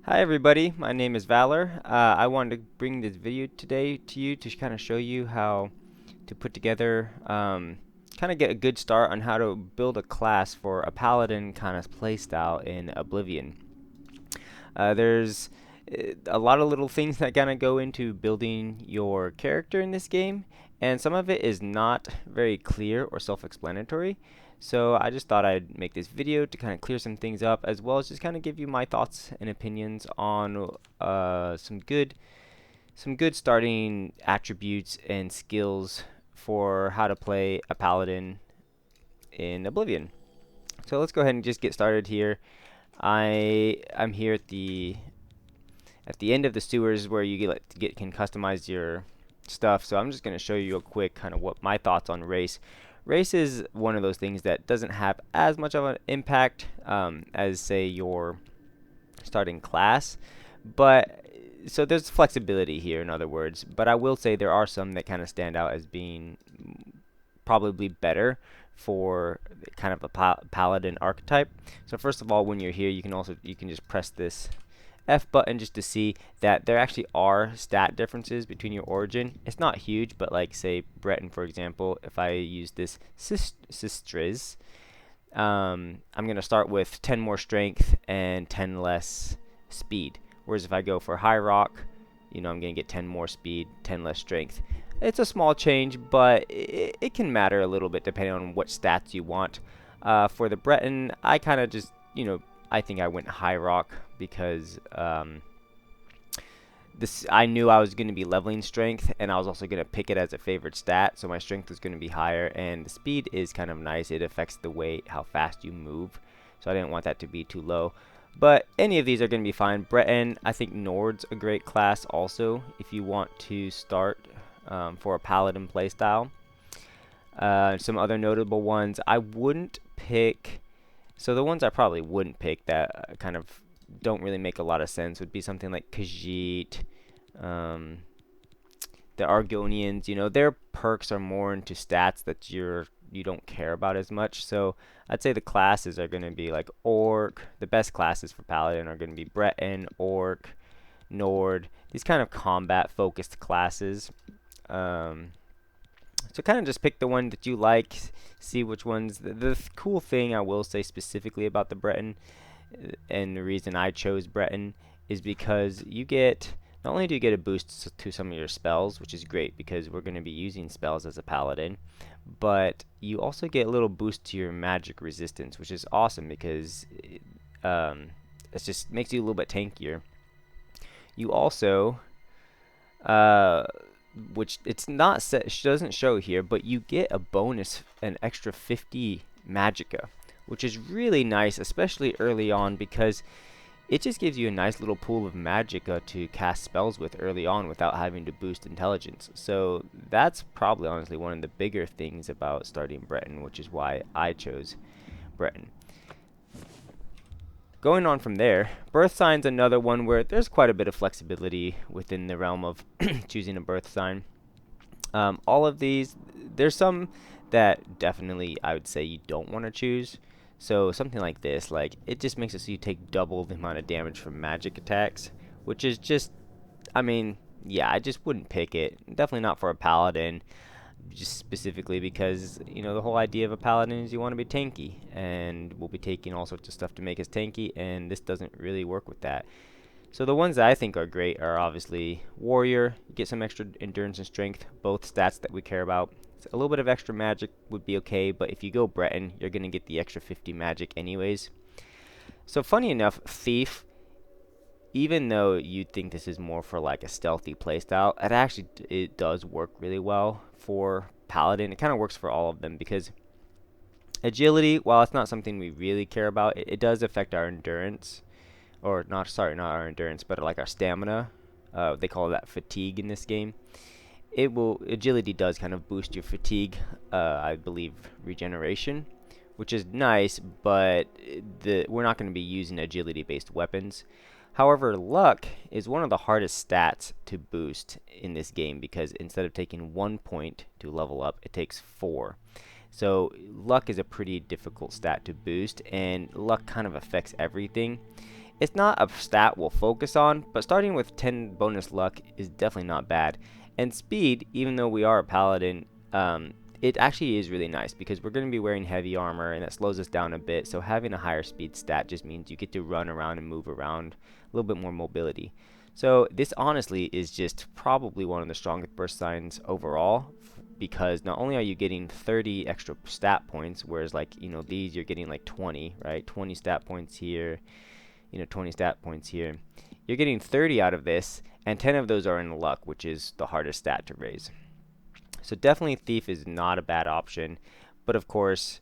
Hi everybody, my name is Valor. I wanted to bring this video today to you to kind of show you how to put together, kind of get a good start on how to build a class for a Paladin kind of playstyle in Oblivion. There's a lot of little things that kind of go into building your character in this game, and some of it is not very clear or self-explanatory. So I just thought I'd make this video to kind of clear some things up, as well as just kind of give you my thoughts and opinions on some good starting attributes and skills for how to play a paladin in Oblivion. So let's go ahead and just get started here. I'm here at the end of the sewers where you can customize your stuff. So I'm just going to show you a quick kind of what my thoughts on race. Race is one of those things that doesn't have as much of an impact as say your starting class, but so there's flexibility here, in other words. But I will say there are some that kind of stand out as being probably better for kind of a paladin archetype. So first of all, when you're here, you can just press this F button just to see that there actually are stat differences between your origin. It's not huge, but like say Breton, for example, if I use this Sisters, I'm going to start with 10 more strength and 10 less speed. Whereas if I go for High Rock, I'm going to get 10 more speed, 10 less strength. It's a small change, but it can matter a little bit depending on what stats you want. For the Breton, I kind of just, I think I went High Rock because I knew I was going to be leveling strength, and I was also going to pick it as a favorite stat, so my strength was going to be higher, and the speed is kind of nice. It affects the way how fast you move, so I didn't want that to be too low. But any of these are going to be fine. Breton, I think Nord's a great class also if you want to start for a paladin playstyle. Some other notable ones I wouldn't pick. So the ones I probably wouldn't pick that kind of don't really make a lot of sense would be something like Khajiit, the Argonians. Their perks are more into stats that you don't care about as much. So I'd say the classes are going to be like Orc. The best classes for Paladin are going to be Breton, Orc, Nord. These kind of combat-focused classes. So kind of just pick the one that you like, see which ones. The cool thing I will say specifically about the Breton, and the reason I chose Breton, is because not only do you get a boost to some of your spells, which is great because we're going to be using spells as a paladin, but you also get a little boost to your magic resistance, which is awesome because it just makes you a little bit tankier. You also which it's not set, doesn't show here, but you get a bonus, an extra 50 magicka, which is really nice, especially early on, because it just gives you a nice little pool of magicka to cast spells with early on without having to boost intelligence. So that's probably honestly one of the bigger things about starting Breton, which is why I chose Breton. Going on from there, birthsign's another one where there's quite a bit of flexibility within the realm of choosing a birthsign. All of these, there's some that definitely I would say you don't want to choose. So something like this, like it just makes it so you take double the amount of damage from magic attacks, which is just, I mean, yeah, I just wouldn't pick it. Definitely not for a paladin, just specifically because the whole idea of a paladin is you want to be tanky, and we'll be taking all sorts of stuff to make us tanky, and this doesn't really work with that. So the ones that I think are great are obviously warrior. You get some extra endurance and strength, both stats that we care about. So a little bit of extra magic would be okay, but if you go Breton, you're going to get the extra 50 magic anyways. So funny enough, thief, even though you'd think this is more for like a stealthy playstyle, it does work really well for paladin. It kind of works for all of them because agility, while it's not something we really care about, it does affect our endurance, or not. Sorry, not our endurance, but like our stamina. They call that fatigue in this game. Agility does kind of boost your fatigue, I believe regeneration, which is nice, but we're not going to be using agility-based weapons. However, luck is one of the hardest stats to boost in this game because instead of taking 1 point to level up, it takes 4. So luck is a pretty difficult stat to boost, and luck kind of affects everything. It's not a stat we'll focus on, but starting with 10 bonus luck is definitely not bad. And speed, even though we are a paladin, it actually is really nice because we're going to be wearing heavy armor and that slows us down a bit. So having a higher speed stat just means you get to run around and move around, a little bit more mobility. So this honestly is just probably one of the strongest burst signs overall, because not only are you getting 30 extra stat points, whereas like, you know, these you're getting like 20, right? 20 stat points here, you know, 20 stat points here. You're getting 30 out of this, and 10 of those are in luck, which is the hardest stat to raise. So definitely Thief is not a bad option, but of course,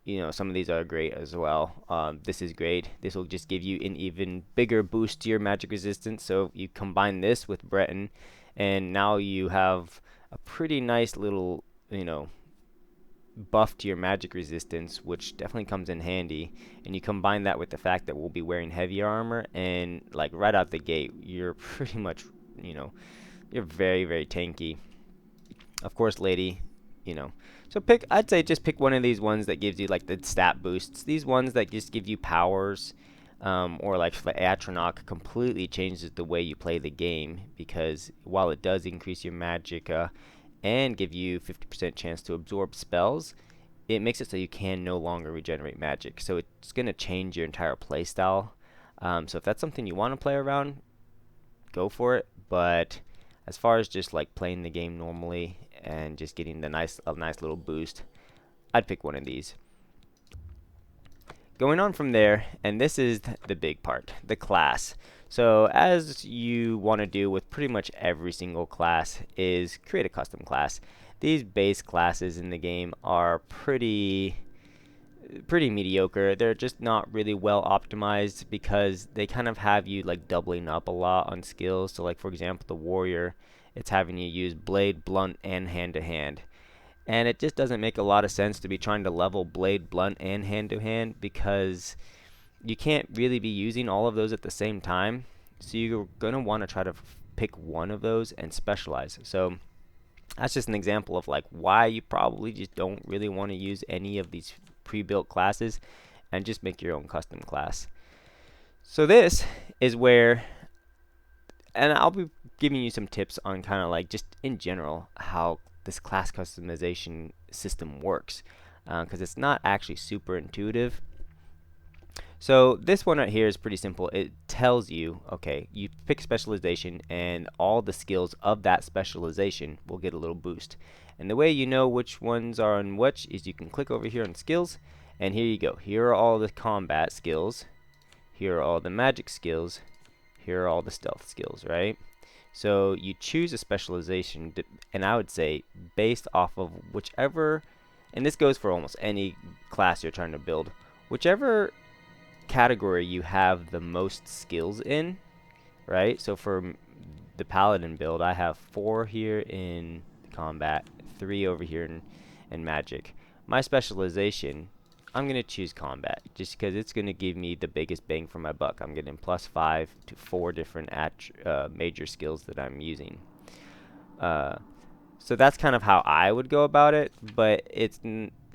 you know, some of these are great as well. This is great. This will just give you an even bigger boost to your magic resistance. So you combine this with Breton, and now you have a pretty nice little, you know, buff to your magic resistance, which definitely comes in handy. And you combine that with the fact that we'll be wearing heavier armor, and like right out the gate, you're pretty much, you know, you're very, very tanky. Of course, lady, you know. So I'd say just pick one of these ones that gives you like the stat boosts. These ones that just give you powers, or like the Atronach completely changes the way you play the game, because while it does increase your magicka and give you 50% chance to absorb spells, it makes it so you can no longer regenerate magic. So it's going to change your entire playstyle. So if that's something you want to play around, go for it. But as far as just like playing the game normally and just getting a nice little boost, I'd pick one of these. Going on from there, and this is the big part, the class. So as you want to do with pretty much every single class, is create a custom class. These base classes in the game are pretty mediocre. They're just not really well optimized because they kind of have you like doubling up a lot on skills. So like for example, the warrior, it's having you use blade, blunt, and hand to hand. And it just doesn't make a lot of sense to be trying to level blade, blunt, and hand to hand, because you can't really be using all of those at the same time. So you're going to want to try to pick one of those and specialize. So that's just an example of like why you probably just don't really want to use any of these pre-built classes and just make your own custom class. So this is where, and I'll be giving you some tips on kind of like just in general how this class customization system works, because it's not actually super intuitive. So this one right here is pretty simple. It tells you, okay, you pick specialization and all the skills of that specialization will get a little boost. And the way you know which ones are on which is you can click over here on skills, and here you go. Here are all the combat skills. Here are all the magic skills. Here are all the stealth skills, right? So you choose a specialization, and I would say based off of whichever, and this goes for almost any class you're trying to build, whichever category you have the most skills in, right? So for the Paladin build, I have 4 here in combat, 3 over here in magic. My specialization, I'm going to choose combat just because it's going to give me the biggest bang for my buck. I'm getting +5 to 4 different major skills that I'm using. So that's kind of how I would go about it, but it's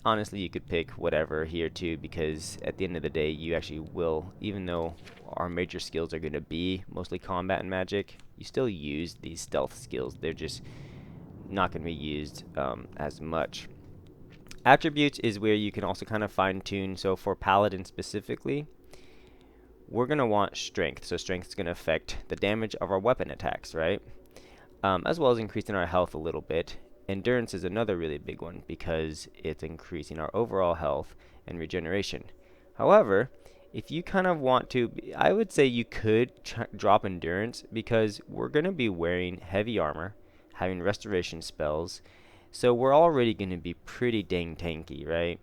honestly, you could pick whatever here too, because at the end of the day, you actually will, even though our major skills are going to be mostly combat and magic, you still use these stealth skills. They're just not going to be used as much. Attributes is where you can also kind of fine tune. So for Paladin specifically, we're going to want strength. So strength is going to affect the damage of our weapon attacks, right? As well as increasing our health a little bit. Endurance is another really big one because it's increasing our overall health and regeneration. However, if you kind of want to, I would say you could drop endurance because we're going to be wearing heavy armor, having restoration spells, so we're already going to be pretty dang tanky, right?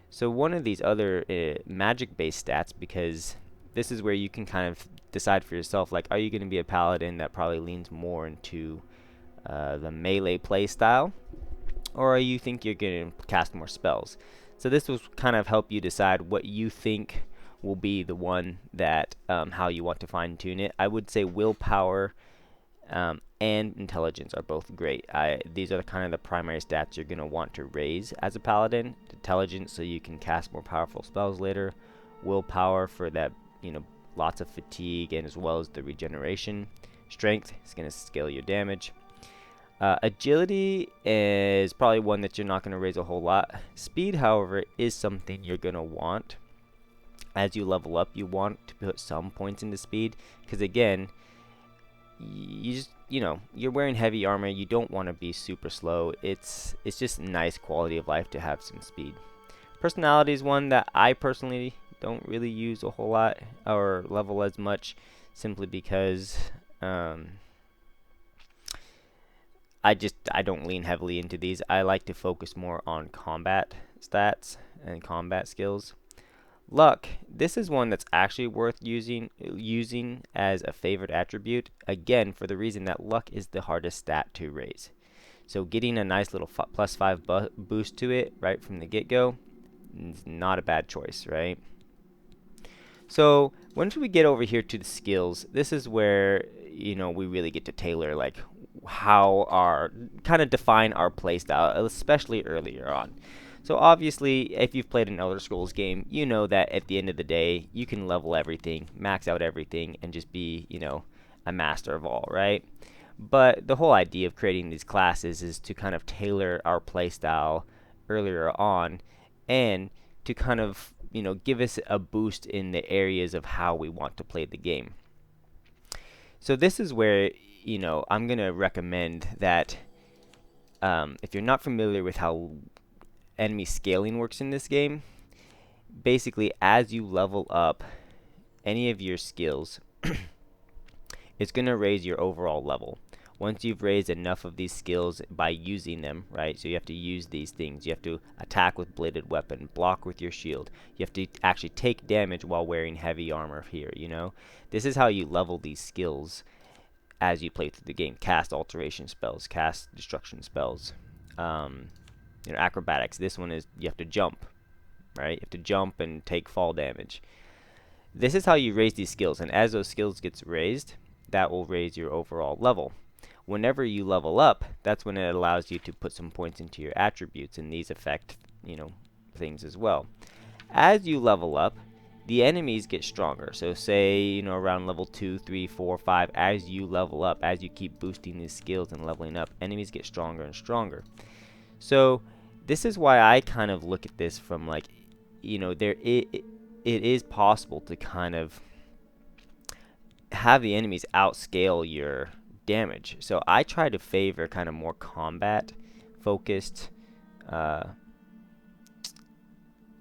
So one of these other magic-based stats, because this is where you can kind of decide for yourself, like, are you going to be a paladin that probably leans more into the melee play style, or you think you're going to cast more spells? So this will kind of help you decide what you think will be the one that how you want to fine tune it. I would say willpower and intelligence are both great. These are kind of the primary stats you're going to want to raise as a paladin. Intelligence, so you can cast more powerful spells later. Willpower for that, you know, lots of fatigue, and as well as the regeneration. Strength is going to scale your damage. Agility is probably one that you're not going to raise a whole lot. Speed, however, is something you're going to want. As you level up, you want to put some points into speed, because again, you're wearing heavy armor. You don't want to be super slow. It's just nice quality of life to have some speed. Personality is one that I personally don't really use a whole lot or level as much, simply because I don't lean heavily into these. I like to focus more on combat stats and combat skills. Luck, this is one that's actually worth using as a favorite attribute, again for the reason that luck is the hardest stat to raise. So getting a nice little +5 boost to it right from the get-go is not a bad choice, right? So once we get over here to the skills, this is where we really get to tailor like how kind of define our playstyle, especially earlier on. So obviously, if you've played an Elder Scrolls game, you know that at the end of the day, you can level everything, max out everything, and just be, a master of all, right? But the whole idea of creating these classes is to kind of tailor our playstyle earlier on, and to kind of, give us a boost in the areas of how we want to play the game. So this is where, I'm going to recommend that if you're not familiar with how enemy scaling works in this game, basically as you level up any of your skills, it's going to raise your overall level. Once you've raised enough of these skills by using them, right? So you have to use these things. You have to attack with bladed weapon, block with your shield. You have to actually take damage while wearing heavy armor here, This is how you level these skills as you play through the game. Cast alteration spells, cast destruction spells. Acrobatics, this one is you have to jump, right? You have to jump and take fall damage. This is how you raise these skills, and as those skills gets raised, that will raise your overall level. Whenever you level up, that's when it allows you to put some points into your attributes, and these affect, things as well. As you level up, the enemies get stronger. So say, around level 2, 3, 4, 5, as you level up, as you keep boosting these skills and leveling up, enemies get stronger and stronger. So this is why I kind of look at this from like, it is possible to kind of have the enemies outscale your damage. So I try to favor kind of more combat focused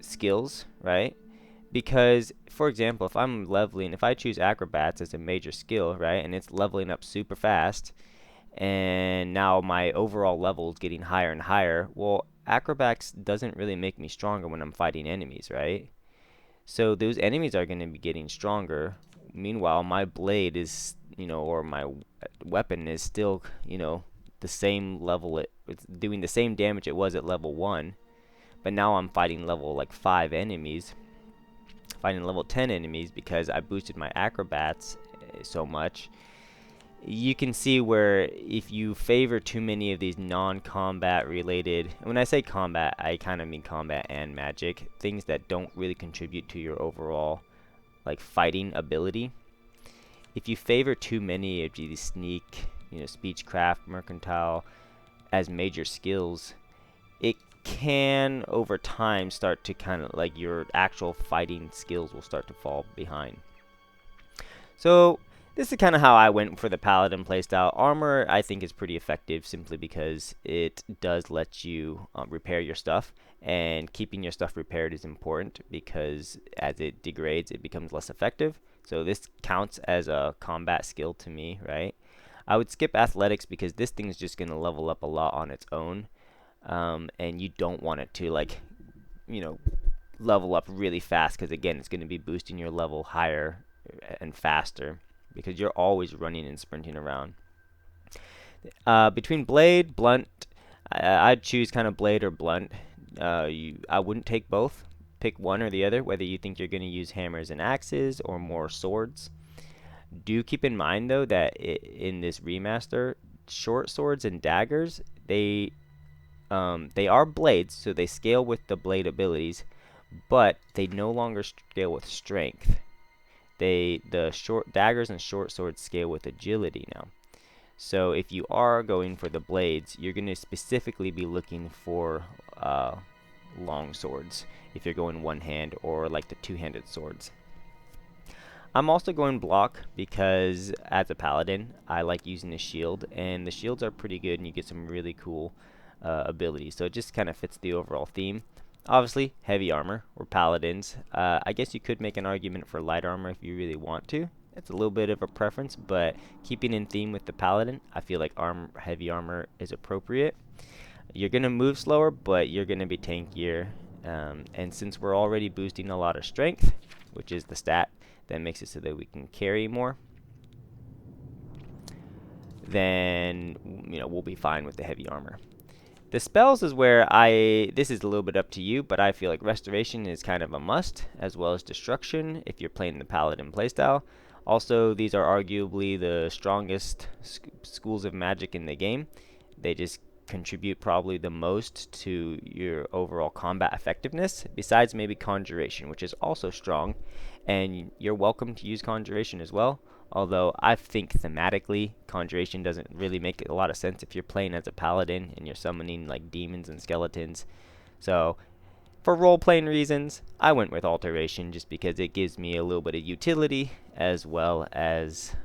skills, right? Because, for example, if I choose acrobats as a major skill, right, and it's leveling up super fast, and now my overall level is getting higher and higher, well, acrobats doesn't really make me stronger when I'm fighting enemies, right? So those enemies are going to be getting stronger. Meanwhile, my blade is, or my weapon is still, the same level. It's doing the same damage it was at level 1. But now I'm fighting level like 5 enemies. Fighting level 10 enemies because I boosted my acrobats so much. You can see where if you favor too many of these non-combat related, when I say combat, I kind of mean combat and magic, things that don't really contribute to your overall like fighting ability. If you favor too many of these sneak, speechcraft, mercantile as major skills, it can over time start to kind of like your actual fighting skills will start to fall behind. So this is kind of how I went for the Paladin playstyle. Armor, I think, is pretty effective simply because it does let you repair your stuff, and keeping your stuff repaired is important because as it degrades, it becomes less effective. So this counts as a combat skill to me, right? I would skip athletics because this thing is just going to level up a lot on its own, and you don't want it to level up really fast because again, it's going to be boosting your level higher and faster, because you're always running and sprinting around. Between blade, blunt, I'd choose kind of blade or blunt. I wouldn't take both. Pick one or the other, whether you think you're going to use hammers and axes or more swords. Do keep in mind, though, that in this remaster, short swords and daggers, they are blades, so they scale with the blade abilities, but they no longer scale with strength. the short daggers and short swords scale with agility now. So if you are going for the blades, you're going to specifically be looking for long swords if you're going one hand, or like the two-handed swords. I'm also going block because as a paladin, I like using the shield, and the shields are pretty good and you get some really cool abilities. So it just kind of fits the overall theme. Obviously, heavy armor. We're paladins. I guess you could make an argument for light armor if you really want to. It's a little bit of a preference, but keeping in theme with the paladin, I feel like heavy armor is appropriate. You're going to move slower, but you're going to be tankier. And since we're already boosting a lot of strength, which is the stat that makes it so that we can carry more, then we'll be fine with the heavy armor. The spells is where this is a little bit up to you, but I feel like restoration is kind of a must, as well as destruction if you're playing the paladin playstyle. Also, these are arguably the strongest schools of magic in the game. They just contribute probably the most to your overall combat effectiveness, besides maybe conjuration, which is also strong, and you're welcome to use conjuration as well. Although I think thematically, conjuration doesn't really make a lot of sense if you're playing as a paladin and you're summoning like demons and skeletons. So for role-playing reasons, I went with alteration just because it gives me a little bit of utility, as well as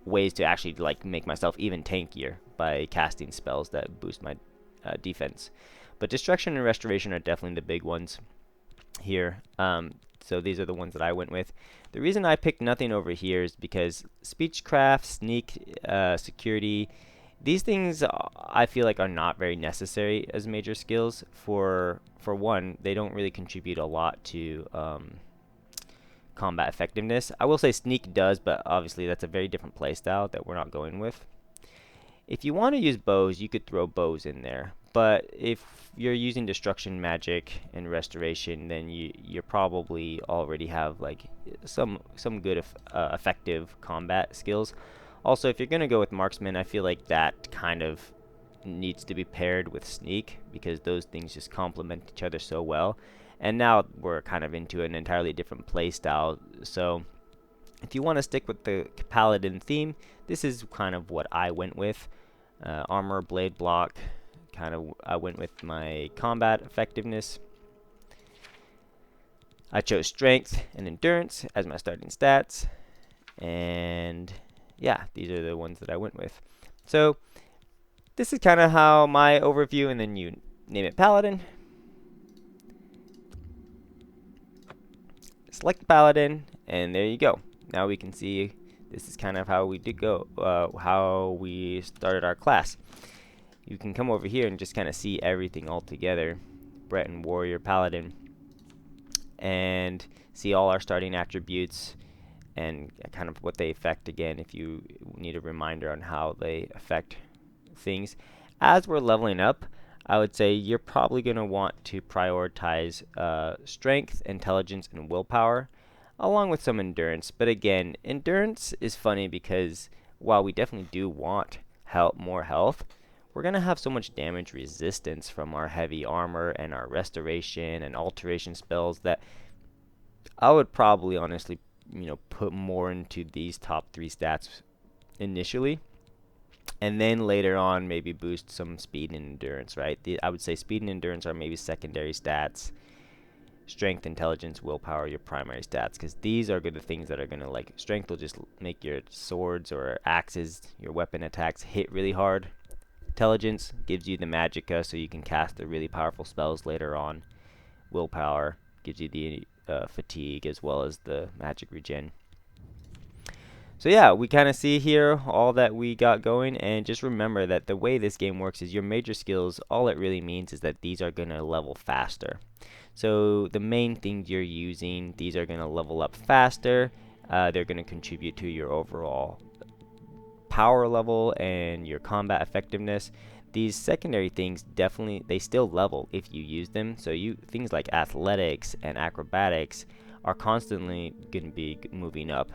ways to actually like make myself even tankier by casting spells that boost my defense. But destruction and restoration are definitely the big ones here. So these are the ones that I went with. The reason I picked nothing over here is because speechcraft, sneak, security, these things I feel like are not very necessary as major skills. For one, they don't really contribute a lot to combat effectiveness. I will say sneak does, but obviously that's a very different playstyle that we're not going with. If you want to use bows, you could throw bows in there. But if you're using destruction magic and restoration, then you probably already have like some good effective combat skills. Also, if you're going to go with marksman, I feel like that kind of needs to be paired with sneak, because those things just complement each other so well. And now we're kind of into an entirely different play style. So if you want to stick with the paladin theme, this is kind of what I went with. Armor, blade, block. I went with my combat effectiveness. I chose strength and endurance as my starting stats, and yeah, these are the ones that I went with. So this is kind of how my overview, and then you name it paladin. Select paladin, and there you go. Now we can see this is kind of how we did go, how we started our class. You can come over here and just kind of see everything all together. Breton, warrior, paladin, and see all our starting attributes and kind of what they affect again if you need a reminder on how they affect things. As we're leveling up, I would say you're probably going to want to prioritize strength, intelligence, and willpower, along with some endurance. But again, endurance is funny because while we definitely do want more health, we're going to have so much damage resistance from our heavy armor and our restoration and alteration spells that I would probably honestly, put more into these top 3 stats initially, and then later on maybe boost some speed and endurance, right? I would say speed and endurance are maybe secondary stats. Strength, intelligence, willpower, your primary stats, because these are the things that are going to, like, strength will just make your swords or axes, your weapon attacks hit really hard. Intelligence gives you the magicka, so you can cast the really powerful spells later on. Willpower gives you the fatigue as well as the magic regen. So yeah, we kind of see here all that we got going, and just remember that the way this game works is your major skills, all it really means is that these are going to level faster. So the main things you're using, these are going to level up faster. They're going to contribute to your overall power level and your combat effectiveness. These secondary things definitely, they still level if you use them. So things like athletics and acrobatics are constantly going to be moving up.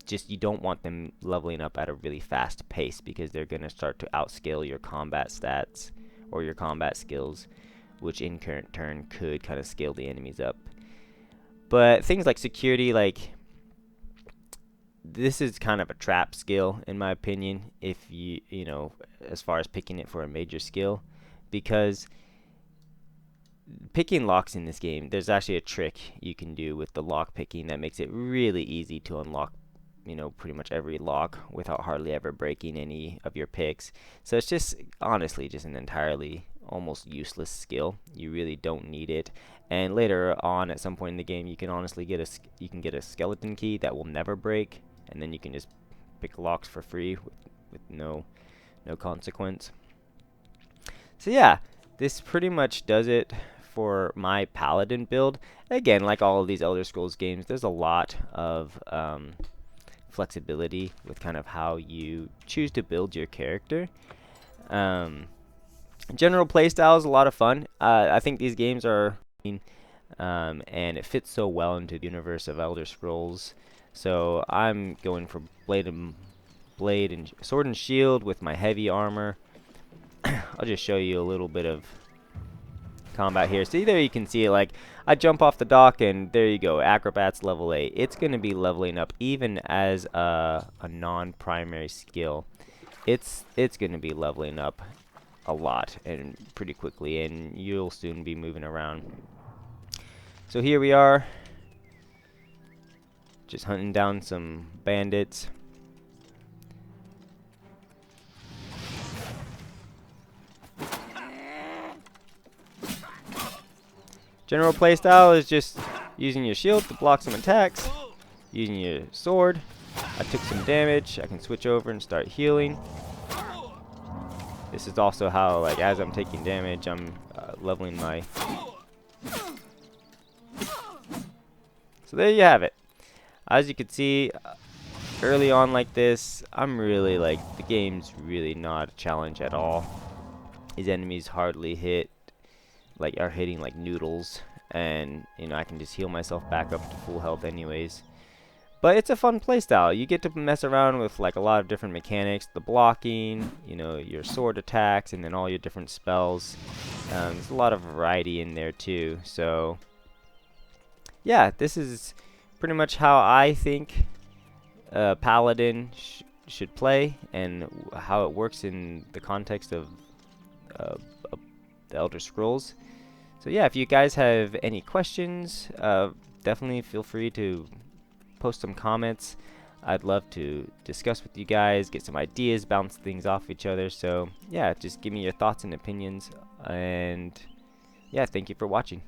Just you don't want them leveling up at a really fast pace, because they're going to start to outscale your combat stats or your combat skills, which in turn could kind of scale the enemies up. But things like security, like this is kind of a trap skill in my opinion, if you know, as far as picking it for a major skill, because picking locks in this game, there's actually a trick you can do with the lock picking that makes it really easy to unlock, you know, pretty much every lock without hardly ever breaking any of your picks. So it's just honestly just an entirely almost useless skill. You really don't need it. And later on, at some point in the game, you can honestly get a skeleton key that will never break, and then you can just pick locks for free with no consequence. So yeah, this pretty much does it for my Paladin build. Again, like all of these Elder Scrolls games, there's a lot of flexibility with kind of how you choose to build your character. General playstyle is a lot of fun. I think these games are, and it fits so well into the universe of Elder Scrolls. So I'm going for blade and sword and shield with my heavy armor. I'll just show you a little bit of combat here. See, there you can see it. Like, I jump off the dock, and there you go. Acrobat's level 8. It's going to be leveling up even as a non-primary skill. It's going to be leveling up a lot and pretty quickly, and you'll soon be moving around. So here we are, just hunting down some bandits. General playstyle is just using your shield to block some attacks, using your sword. I took some damage. I can switch over and start healing. This is also how, like, as I'm taking damage, I'm leveling my... So there you have it. As you can see, early on like this, I'm really, like, the game's really not a challenge at all. These enemies hardly hit, like, are hitting like noodles, and you know, I can just heal myself back up to full health anyways. But it's a fun playstyle. You get to mess around with like a lot of different mechanics, the blocking, you know, your sword attacks, and then all your different spells. There's a lot of variety in there too. So yeah, this is pretty much how I think Paladin should play, and how it works in the context of the Elder Scrolls. So yeah, if you guys have any questions, definitely feel free to post some comments. I'd love to discuss with you guys, get some ideas, bounce things off each other. So yeah, just give me your thoughts and opinions, and yeah, thank you for watching.